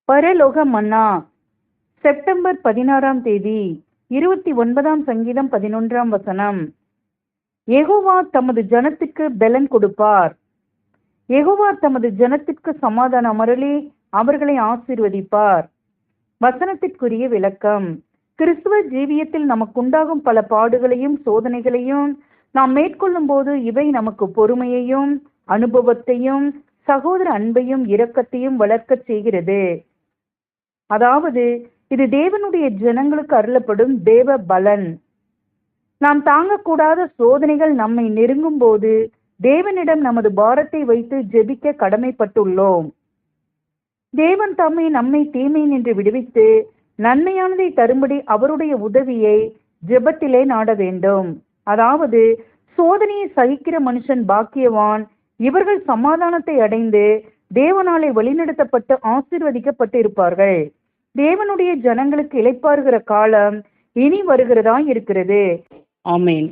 பரலோக மன்னா. செப்டம்பர் 16ஆம் தேதி 29ஆம் சங்கீதம் 11ஆம் வசனம். யெகோவா தமது ஜனத்துக்கு பெலன் கொடுப்பார். யெகோவா தமது ஜனத்திற்கு சமாதானம் அருளி அவர்களை ஆசீர்வதிப்பார். வசனத்திற்குரிய விளக்கம். கிறிஸ்துவ ஜீவியத்தில் நமக்குண்டாகும் பல பாடுகளையும் சோதனைகளையும் நாம் மேற்கொள்ளும் போது இவை நமக்கு பொறுமையையும் அனுபவத்தையும் சகோதர அன்பையும் இரக்கத்தையும் வளர்க்கச் செய்கிறது. அதாவது இது தேவனுடைய ஜனங்களுக்கு அருளப்படும் தேவ பலன். நாம் தாங்கக்கூடாத சோதனைகள் நம்மை நெருங்கும் போது தேவனிடம் நமது பாரத்தை வைத்து ஜெபிக்க கடமைப்பட்டுள்ளோம். தேவன் தம்மை நம்மை தீமை நின்று விடுவித்து நன்மையானதை தரும்படி அவருடைய உதவியை ஜெபத்திலே நாட வேண்டும். அதாவது சோதனையை சகிக்கிற மனுஷன் பாக்கியவான், இவர்கள் சமாதானத்தை அடைந்து தேவனாலே வழிநடத்தப்பட்டு ஆசீர்வதிக்கப்பட்டு இருப்பார்கள். தேவனுடைய ஜனங்களுக்கு இளைப்பாறுகிற காலம் இனி வருகிறதா இருக்கிறது. ஆமேன்.